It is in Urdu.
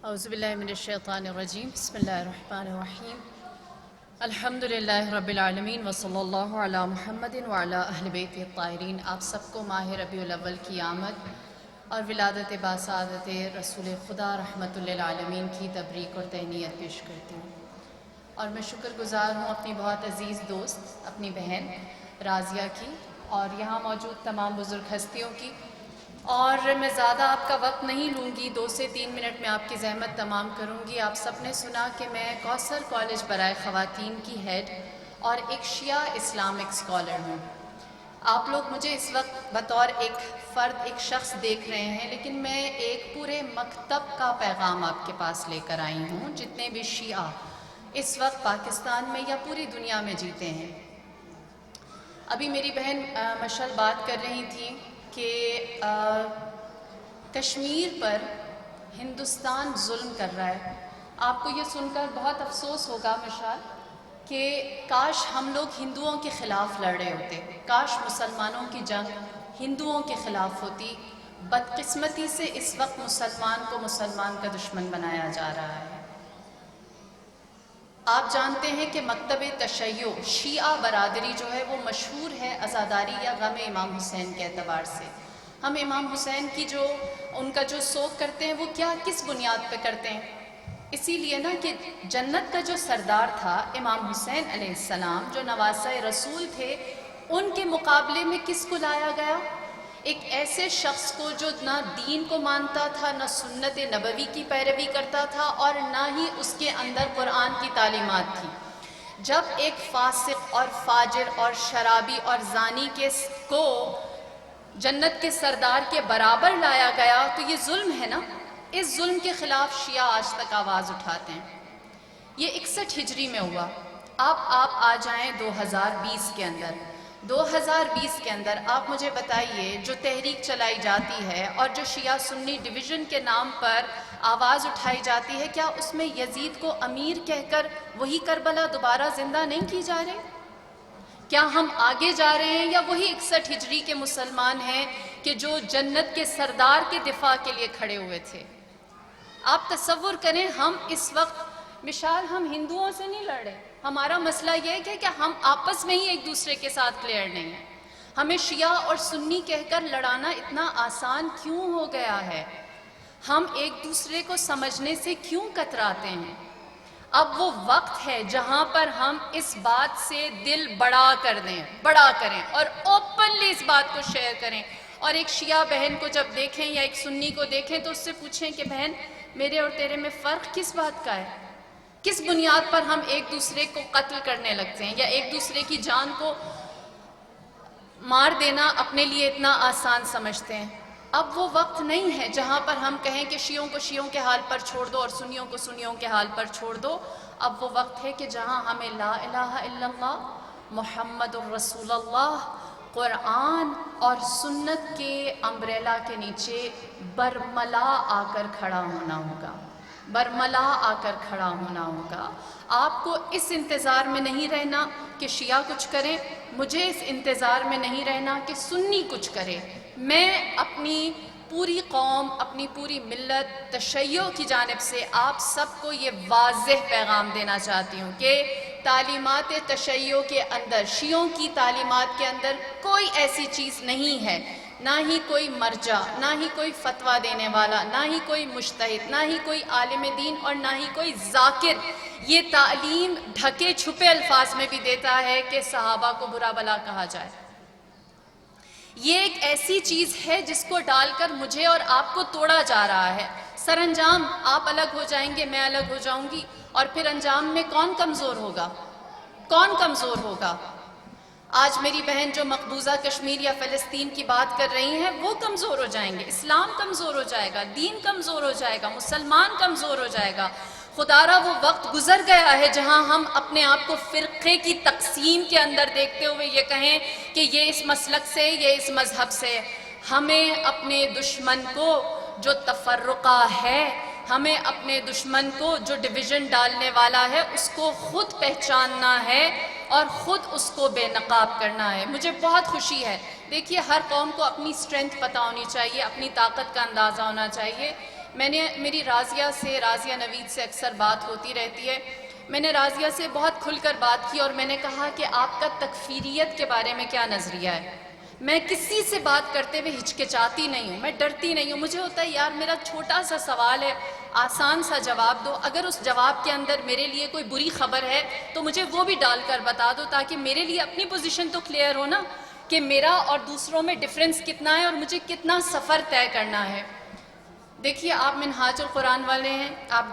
اعوذ باللہ من الشیطان الرجیم بسم اللہ الرحمن الرحیم الحمد للہ رب العالمین وصلی اللہ علی محمد وعلی اہل بیت الطاہرین۔ آپ سب کو ماہ ربیع الاول کی آمد اور ولادت باسعادت رسول خدا رحمت للعالمین کی تبریک اور تہنیت پیش کرتی ہوں، اور میں شکر گزار ہوں اپنی بہت عزیز دوست اپنی بہن راضیہ کی اور یہاں موجود تمام بزرگ ہستیوں کی۔ اور میں زیادہ آپ کا وقت نہیں لوں گی، 2 سے 3 منٹ میں آپ کی زحمت تمام کروں گی۔ آپ سب نے سنا کہ میں کوثر کالج برائے خواتین کی ہیڈ اور ایک شیعہ اسلامک اسکالر ہوں۔ آپ لوگ مجھے اس وقت بطور ایک فرد، ایک شخص دیکھ رہے ہیں، لیکن میں ایک پورے مکتب کا پیغام آپ کے پاس لے کر آئی ہوں، جتنے بھی شیعہ اس وقت پاکستان میں یا پوری دنیا میں جیتے ہیں۔ ابھی میری بہن مشعل بات کر رہی تھی کہ کشمیر پر ہندوستان ظلم کر رہا ہے۔ آپ کو یہ سن کر بہت افسوس ہوگا مشعل کہ کاش ہم لوگ ہندوؤں کے خلاف لڑ رہے ہوتے، کاش مسلمانوں کی جنگ ہندوؤں کے خلاف ہوتی۔ بدقسمتی سے اس وقت مسلمان کو مسلمان کا دشمن بنایا جا رہا ہے۔ آپ جانتے ہیں کہ مکتب تشیع شیعہ برادری جو ہے وہ مشہور ہے عزاداری یا غم امام حسین کے اعتبار سے۔ ہم امام حسین کی ان کا جو سوگ کرتے ہیں وہ کس بنیاد پہ کرتے ہیں؟ اسی لیے نا کہ جنت کا جو سردار تھا امام حسین علیہ السلام، جو نواسۂ رسول تھے، ان کے مقابلے میں کس کو لایا گیا؟ ایک ایسے شخص کو جو نہ دین کو مانتا تھا، نہ سنت نبوی کی پیروی کرتا تھا، اور نہ ہی اس کے اندر قرآن کی تعلیمات تھی۔ جب ایک فاسق اور فاجر اور شرابی اور زانی کو جنت کے سردار کے برابر لایا گیا تو یہ ظلم ہے نا۔ اس ظلم کے خلاف شیعہ آج تک آواز اٹھاتے ہیں۔ یہ 61 ہجری میں ہوا۔ آپ آ جائیں 2020 کے اندر۔ 2020 کے اندر آپ مجھے بتائیے، جو تحریک چلائی جاتی ہے اور جو شیعہ سنی ڈویژن کے نام پر آواز اٹھائی جاتی ہے، کیا اس میں یزید کو امیر کہہ کر وہی کربلا دوبارہ زندہ نہیں کی جا رہی؟ کیا ہم آگے جا رہے ہیں یا وہی 61 ہجری کے مسلمان ہیں کہ جو جنت کے سردار کے دفاع کے لیے کھڑے ہوئے تھے؟ آپ تصور کریں، ہم اس وقت مشال ہم ہندوؤں سے نہیں لڑ رہے۔ ہمارا مسئلہ یہ ہے کہ ہم آپس میں ہی ایک دوسرے کے ساتھ کلیئر نہیں ہیں۔ ہمیں شیعہ اور سنی کہہ کر لڑانا اتنا آسان کیوں ہو گیا ہے؟ ہم ایک دوسرے کو سمجھنے سے کیوں کتراتے ہیں؟ اب وہ وقت ہے جہاں پر ہم اس بات سے دل بڑا کریں اور اوپنلی اس بات کو شیئر کریں، اور ایک شیعہ بہن کو جب دیکھیں یا ایک سنی کو دیکھیں تو اس سے پوچھیں کہ بہن، میرے اور تیرے میں فرق کس بات کا ہے؟ کس بنیاد پر ہم ایک دوسرے کو قتل کرنے لگتے ہیں یا ایک دوسرے کی جان کو مار دینا اپنے لیے اتنا آسان سمجھتے ہیں؟ اب وہ وقت نہیں ہے جہاں پر ہم کہیں کہ شیعوں کو شیعوں کے حال پر چھوڑ دو اور سنیوں کو سنیوں کے حال پر چھوڑ دو۔ اب وہ وقت ہے کہ جہاں ہمیں لا الہ الا اللہ محمد الرسول اللہ، قرآن اور سنت کے امبریلا کے نیچے برملا آ کر کھڑا ہونا ہوگا، برملا آ کر کھڑا ہونا ہوگا۔ آپ کو اس انتظار میں نہیں رہنا کہ شیعہ کچھ کریں، مجھے اس انتظار میں نہیں رہنا کہ سنی کچھ کرے۔ میں اپنی پوری قوم، اپنی پوری ملت تشیع کی جانب سے آپ سب کو یہ واضح پیغام دینا چاہتی ہوں کہ تعلیمات تشیع کے اندر، شیعوں کی تعلیمات کے اندر کوئی ایسی چیز نہیں ہے، نہ ہی کوئی مرجع، نہ ہی کوئی فتویٰ دینے والا، نہ ہی کوئی مجتہد، نہ ہی کوئی عالم دین اور نہ ہی کوئی ذاکر یہ تعلیم ڈھکے چھپے الفاظ میں بھی دیتا ہے کہ صحابہ کو برا بلا کہا جائے۔ یہ ایک ایسی چیز ہے جس کو ڈال کر مجھے اور آپ کو توڑا جا رہا ہے۔ سر انجام آپ الگ ہو جائیں گے، میں الگ ہو جاؤں گی، اور پھر انجام میں کون کمزور ہوگا؟ کون کمزور ہوگا؟ آج میری بہن جو مقبوضہ کشمیر یا فلسطین کی بات کر رہی ہیں وہ کمزور ہو جائیں گے، اسلام کمزور ہو جائے گا، دین کمزور ہو جائے گا، مسلمان کمزور ہو جائے گا۔ خدارا وہ وقت گزر گیا ہے جہاں ہم اپنے آپ کو فرقے کی تقسیم کے اندر دیکھتے ہوئے یہ کہیں کہ یہ اس مسلک سے، یہ اس مذہب سے۔ ہمیں اپنے دشمن کو جو تفرقہ ہے، ہمیں اپنے دشمن کو جو ڈویژن ڈالنے والا ہے، اس کو خود پہچاننا ہے اور خود اس کو بے نقاب کرنا ہے۔ مجھے بہت خوشی ہے، دیکھیے ہر قوم کو اپنی اسٹرینتھ پتہ ہونی چاہیے، اپنی طاقت کا اندازہ ہونا چاہیے۔ میں نے میری راضیہ سے، راضیہ نوید سے اکثر بات ہوتی رہتی ہے. میں نے راضیہ سے بہت کھل کر بات کی اور میں نے کہا کہ آپ کا تکفیریت کے بارے میں کیا نظریہ ہے. میں کسی سے بات کرتے ہوئے ہچکچاتی نہیں ہوں، میں ڈرتی نہیں ہوں. مجھے ہوتا ہے یار میرا چھوٹا سا سوال ہے، آسان سا جواب دو. اگر اس جواب کے اندر میرے لیے کوئی بری خبر ہے تو مجھے وہ بھی ڈال کر بتا دو، تاکہ میرے لیے اپنی پوزیشن تو کلیئر ہو نا کہ میرا اور دوسروں میں ڈفرینس کتنا ہے اور مجھے کتنا سفر طے کرنا ہے. دیکھیے آپ منہاج القرآن والے ہیں، آپ